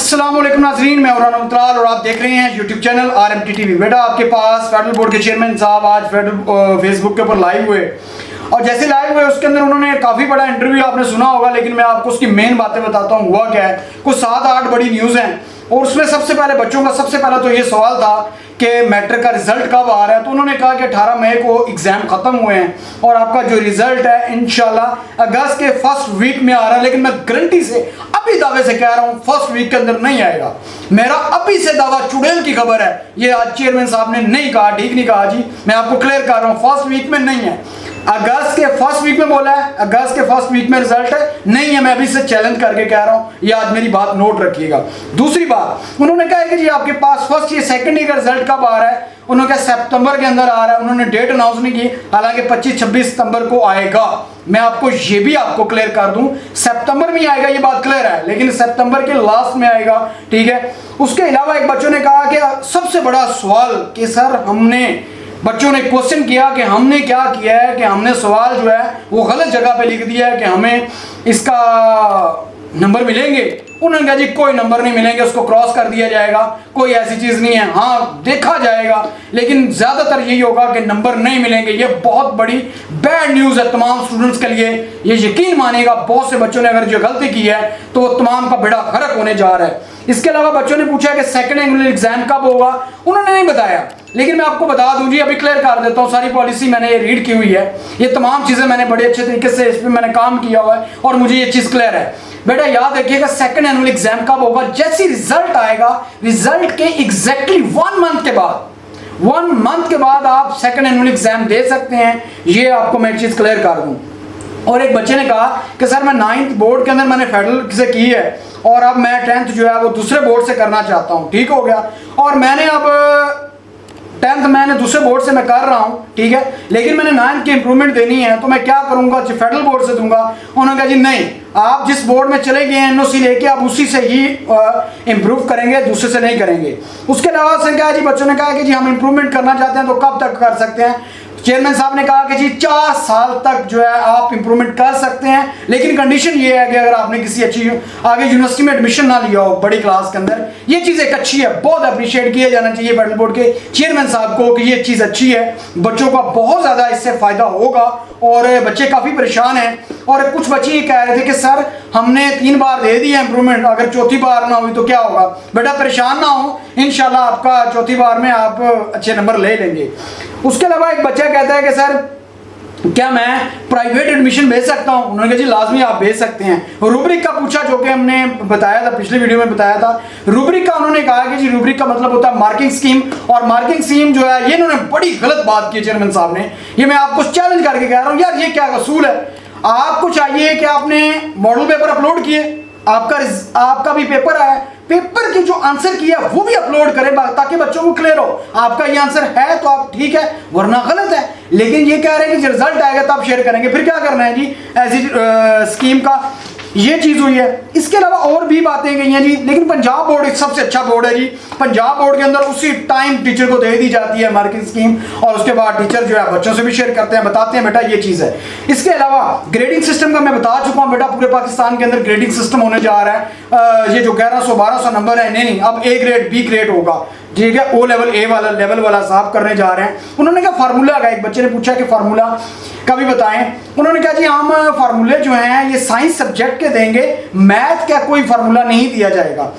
अस्सलाम वालेकुम नाज़रीन, मैं उरान अब्तलाल और आप देख रहे हैं यूट्यूब चैनल RMT TV। बेटा आपके पास फेडरल बोर्ड के चेयरमैन साहब आज फेसबुक के ऊपर लाइव हुए और जैसे लाइव हुए उसके अंदर उन्होंने काफ़ी बड़ा इंटरव्यू आपने सुना होगा, लेकिन मैं आपको उसकी मेन बातें बताता हूँ। हुआ क्या है, कुछ 7-8 बड़ी न्यूज़ हैं और उसमें सबसे पहले बच्चों का सबसे पहला तो ये सवाल था कि मैट्रिक का रिजल्ट कब आ रहा है। तो उन्होंने कहा कि 18 मई को एग्ज़ाम ख़त्म हुए हैं और आपका जो रिजल्ट है इंशाल्लाह अगस्त के फर्स्ट वीक में आ रहा है। लेकिन मैं गारंटी से अभी दावे से कह रहा हूँ फर्स्ट वीक के अंदर नहीं आएगा। मेरा अभी से दावा, चुड़ैल की खबर है, ये आज चेयरमैन साहब ने नहीं कहा, ठीक नहीं कहा जी, मैं आपको क्लियर कर रहा हूँ फर्स्ट वीक में नहीं है। अगस्त के फर्स्ट वीक में बोला है, अगस्त के फर्स्ट वीक में रिजल्ट है, नहीं है। मैं अभी से चैलेंज करके कह रहा हूं, ये आज मेरी बात नोट रखिएगा। दूसरी बात, उन्होंने कहा है कि जी आपके पास फर्स्ट ईयर सेकंड ईयर का रिजल्ट कब आ रहा है। उन्होंने कहा सितंबर के अंदर आ रहा है। उन्होंने डेट अनाउंस नहीं की, हालांकि 25-26 सितंबर को आएगा। मैं आपको ये भी आपको क्लियर कर दूं, सितंबर में आएगा, ये बात क्लियर है, लेकिन सितंबर के लास्ट में आएगा, ठीक है। उसके अलावा एक बच्चों ने कहा कि सबसे बड़ा सवाल कि सर बच्चों ने क्वेश्चन किया कि हमने क्या किया है कि हमने सवाल जो है वो गलत जगह पे लिख दिया है कि हमें इसका नंबर मिलेंगे। उन्होंने कहा जी कोई नंबर नहीं मिलेंगे, उसको क्रॉस कर दिया जाएगा, कोई ऐसी चीज़ नहीं है, हाँ देखा जाएगा, लेकिन ज़्यादातर यही होगा कि नंबर नहीं मिलेंगे। ये बहुत बड़ी बैड न्यूज़ है तमाम स्टूडेंट्स के लिए। ये यकीन मानिएगा, बहुत से बच्चों ने अगर जो गलती की है तो वो तमाम का बेड़ा गर्क होने जा रहा है। इसके अलावा बच्चों ने पूछा कि सेकंड एनुअल एग्जाम कब होगा, उन्होंने नहीं बताया, लेकिन मैं आपको बता दूं जी, अभी क्लियर कर देता हूं। सारी पॉलिसी मैंने ये रीड की हुई है, ये तमाम चीज़ें मैंने बड़े अच्छे तरीके से इस पर मैंने काम किया हुआ है और मुझे ये चीज़ क्लियर है। बेटा याद रखिएगा, सेकंड एनुअल एग्जाम कब होगा, जैसे रिजल्ट आएगा, रिजल्ट के एग्जैक्टली 1 मंथ के बाद आप सेकंड एनुअल एग्जाम दे सकते हैं। ये आपको मैं चीज़ क्लियर कर दूं। और एक बच्चे ने कहा कि सर मैं 9th बोर्ड के अंदर मैंने फेडरल से की है और अब मैं 10th जो है वो दूसरे बोर्ड से करना चाहता हूँ, ठीक हो गया, और मैंने अब 10th मैंने दूसरे बोर्ड से मैं कर रहा हूँ, ठीक है, लेकिन मैंने 9th की इंप्रूवमेंट देनी है, तो मैं क्या करूँगा, फेडरल बोर्ड से दूंगा। उन्होंने कहा जी नहीं, आप जिस बोर्ड में चले गए हैं NOC लेके, आप उसी से ही इम्प्रूव करेंगे, दूसरे से नहीं करेंगे। उसके अलावा से क्या जी, बच्चों ने कहा कि जी हम इम्प्रूवमेंट करना चाहते हैं तो कब तक कर सकते हैं। चेयरमैन साहब ने कहा कि जी 4 साल तक जो है आप इंप्रूवमेंट कर सकते हैं, लेकिन कंडीशन ये है कि अगर आपने किसी अच्छी आगे यूनिवर्सिटी में एडमिशन ना लिया हो बड़ी क्लास के अंदर। ये चीज़ एक अच्छी है, बहुत अप्रिशिएट किया जाना चाहिए फेडरल बोर्ड के चेयरमैन साहब को कि ये चीज़ अच्छी है, बच्चों का बहुत ज़्यादा इससे फ़ायदा होगा और बच्चे काफ़ी परेशान हैं। और कुछ बच्चे ये कह रहे थे कि सर हमने 3 बार दे दिया इंप्रूवमेंट, अगर चौथी बार ना हुई तो क्या होगा। बेटा परेशान ना हो, इंशाल्लाह आपका चौथी बार में आप अच्छे नंबर ले लेंगे। उसके अलावा एक बच्चा कहता है कि सर क्या मैं प्राइवेट एडमिशन भेज सकता हूं। उन्होंने कहा जी लाजमी आप भेज सकते हैं। रूब्रिक का पूछा, जो कि हमने बताया था पिछले वीडियो में बताया था। रूब्रिक का उन्होंने कहा कि जी रूब्रिक का मतलब होता है मार्किंग स्कीम, और मार्किंग स्कीम जो है ये इन्होंने बड़ी गलत बात की चेयरमैन साहब ने। ये मैं आपको चैलेंज करके कह रहा हूं यार, ये क्या असूल है। आपको चाहिए कि आपने मॉडल पेपर अपलोड किए, आपका भी पेपर आया, पेपर के जो आंसर किया वो भी अपलोड करें ताकि बच्चों को क्लियर हो आपका ये आंसर है तो आप ठीक है, वरना गलत है। लेकिन ये कह रहे हैं कि रिजल्ट आएगा तब शेयर करेंगे, फिर क्या करना है जी, ऐसी स्कीम का ये चीज़ हुई है। इसके अलावा और भी बातें गई हैं जी, लेकिन पंजाब बोर्ड एक सबसे अच्छा बोर्ड है जी। पंजाब बोर्ड के अंदर उसी टाइम टीचर को दे दी जाती है मार्किंग स्कीम, और उसके बाद टीचर जो है बच्चों से भी शेयर करते हैं, बताते हैं बेटा ये चीज़ है। इसके अलावा ग्रेडिंग सिस्टम का मैं बता चुका हूँ बेटा, पूरे पाकिस्तान के अंदर ग्रेडिंग सिस्टम होने जा रहा है। ये जो 1100-1200 नंबर है, नहीं अब A ग्रेड B ग्रेड होगा, ठीक है, O लेवल A वाला लेवल वाला साहब करने जा रहे हैं। उन्होंने कहा फार्मूला का, एक बच्चे ने पूछा कि फार्मूला का भी बताएं। उन्होंने कहा जी हम फार्मूले जो हैं ये साइंस सब्जेक्ट के देंगे, मैथ का कोई फार्मूला नहीं दिया जाएगा।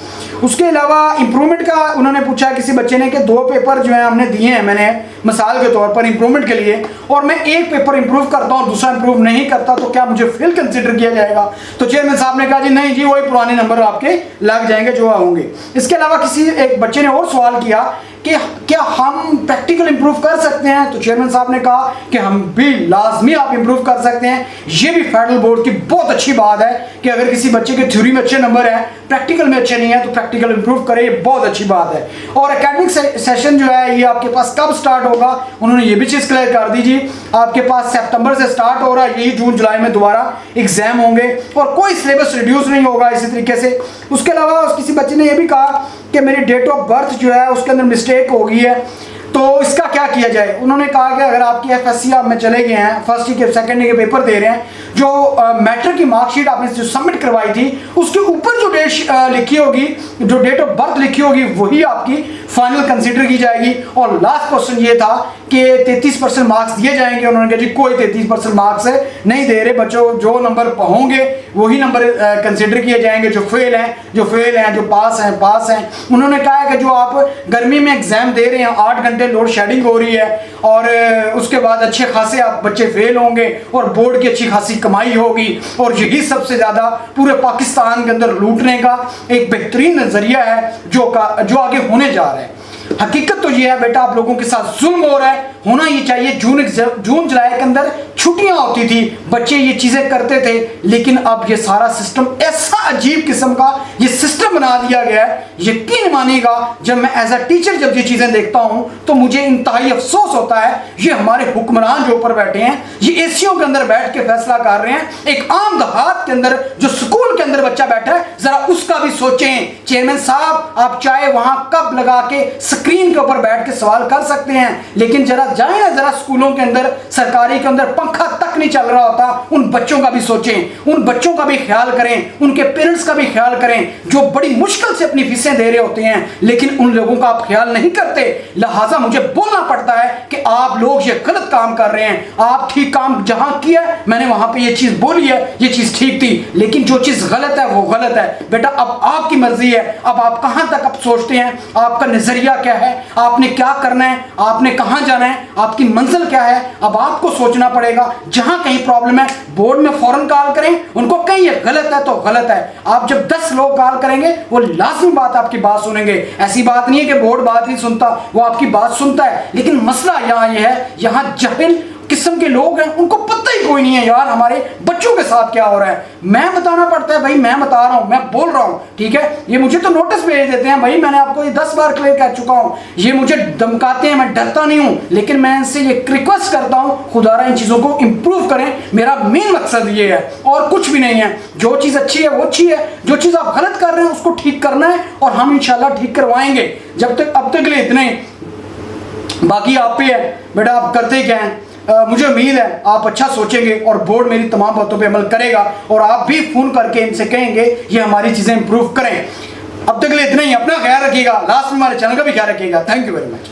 उसके अलावा इंप्रूवमेंट का उन्होंने पूछा किसी बच्चे ने कि 2 पेपर जो है हमने दिए हैं मैंने मिसाल के तौर पर इंप्रूवमेंट के लिए, और मैं एक पेपर इंप्रूव करता हूँ दूसरा इंप्रूव नहीं करता, तो क्या मुझे फेल कंसिडर किया जाएगा। तो चेयरमैन साहब ने कहा जी नहीं जी, वही पुराने नंबर आपके लग जाएंगे जो होंगे। इसके अलावा किसी एक बच्चे ने और सवाल किया कि क्या हम प्रैक्टिकल इंप्रूव कर सकते हैं, तो चेयरमैन साहब ने कहा कि हम भी लाजमी आप इंप्रूव कर सकते हैं। ये भी फेडरल बोर्ड की बहुत अच्छी बात है कि अगर किसी बच्चे के थ्योरी में अच्छे नंबर है, प्रैक्टिकल में अच्छे नहीं है, तो प्रैक्टिकल इंप्रूव करे, ये बहुत अच्छी बात है। और एकेडमिक सेशन जो है ये आपके पास कब स्टार्ट होगा, उन्होंने ये भी चीज़ क्लियर कर दीजिए। आपके पास सितंबर से स्टार्ट हो रहा है, यही जून जुलाई में दोबारा एग्जाम होंगे और कोई सिलेबस रिड्यूस नहीं होगा इसी तरीके से। उसके अलावा किसी बच्चे ने यह भी कहा कि मेरी डेट ऑफ बर्थ जो है उसके अंदर मिस्टेक हो गई है, तो इसका क्या किया जाए। उन्होंने कहा कि अगर आपकी FSC आप में चले गए हैं, फर्स्ट ईयर के सेकंड ईयर के पेपर दे रहे हैं, जो मैट्रिक की मार्कशीट आपने जो सबमिट करवाई थी उसके ऊपर जो डेट लिखी होगी, जो डेट ऑफ बर्थ लिखी होगी, वही आपकी फाइनल कंसीडर की जाएगी। और लास्ट क्वेश्चन ये था कि 33% मार्क्स दिए जाएंगे। उन्होंने कहा जी कोई 33% मार्क्स नहीं दे रहे बच्चों, जो नंबर होंगे वही नंबर कंसीडर किए जाएंगे, जो फेल हैं जो पास हैं। उन्होंने कहा है कि जो आप गर्मी में एग्जाम दे रहे हैं, 8 घंटे लोड शेडिंग हो रही है और उसके बाद अच्छे खासे आप बच्चे फेल होंगे और बोर्ड की अच्छी खासी कमाई होगी, और यही सबसे ज़्यादा पूरे पाकिस्तान के अंदर लूटने का एक बेहतरीन नज़रिया है जो आगे होने जा रहा है। हकीकत तो ये है बेटा, आप लोगों के साथ जुल्म हो रहा है। होना ये चाहिए जून जुलाई के अंदर छुट्टियां होती थी, बच्चे ये चीजें करते थे, लेकिन अब ये सारा सिस्टम ऐसा अजीब किस्म का ये सिस्टम बना दिया गया है। यकीन मानिएगा जब मैं एज अ टीचर जब ये चीजें देखता हूं तो मुझे इंतहाई अफसोस होता है। ये हमारे हुक्मरान जो ऊपर बैठे हैं, ये एसीओ के अंदर बैठ के फैसला कर रहे हैं। एक आम देहात के अंदर जो स्कूल के अंदर बच्चा बैठा है, जरा उसका भी सोचें। चेयरमैन साहब, आप चाहे वहां कप लगा के स्क्रीन के ऊपर बैठ के सवाल कर सकते हैं, लेकिन जरा जाए ना जरा स्कूलों के अंदर, सरकारी के अंदर पंखा तक नहीं चल रहा होता, उन बच्चों का भी सोचें, उन बच्चों का भी ख्याल करें, उनके पेरेंट्स का भी ख्याल करें जो बड़ी मुश्किल से अपनी फीसें दे रहे होते हैं, लेकिन उन लोगों का आप ख्याल नहीं करते। लिहाजा मुझे बोलना पड़ता है कि आप लोग ये गलत काम कर रहे हैं। आप ठीक काम जहां किया मैंने वहां पे ये चीज बोली है, ये चीज ठीक थी, लेकिन जो चीज गलत है वो गलत है। बेटा अब आपकी मर्जी है, अब आप कहां तक आप सोचते हैं, आपका नजरिया क्या है, आपने क्या करना है, आपने कहां जाना है, आपकी मंजिल क्या है, अब आपको सोचना पड़ेगा। जहां कहीं प्रॉब्लम है बोर्ड में फौरन कॉल करें, उनको कहीं ये गलत है तो गलत है। आप जब 10 लोग कॉल करेंगे वो लाजमी बात आपकी बात सुनेंगे। ऐसी बात नहीं है कि बोर्ड बात नहीं सुनता, वो आपकी बात सुनता है, लेकिन मसला यहाँ ये है, यहाँ जाहिल किस्म के लोग हैं, उनको पता ही कोई नहीं है यार हमारे बच्चों के साथ क्या हो रहा है। मैं बताना पड़ता है भाई, मैं बता रहा हूं, मैं बोल रहा हूं, ठीक है। ये मुझे तो नोटिस भेज देते हैं भाई, मैंने आपको ये 10 बार क्लियर कर चुका हूं, ये मुझे धमकाते हैं, मैं डरता नहीं हूं, लेकिन मैं इनसे ये रिक्वेस्ट करता हूं खुदारा इन चीजों को इंप्रूव करें। मेरा मेन मकसद ये है और कुछ भी नहीं है। जो चीज अच्छी है वो अच्छी है, जो चीज आप गलत कर रहे हैं उसको ठीक करना है और हम इंशाल्लाह ठीक करवाएंगे। जब तक अब तक के लिए इतने ही, बाकी आप पे है बेटा, आप करते क्या हैं। मुझे उम्मीद है आप अच्छा सोचेंगे और बोर्ड मेरी तमाम बातों पे अमल करेगा और आप भी फोन करके इनसे कहेंगे ये हमारी चीजें इंप्रूव करें। अब तक के लिए इतना ही, अपना ख्याल रखिएगा, लास्ट में हमारे चैनल का भी ख्याल रखिएगा। Thank you very much.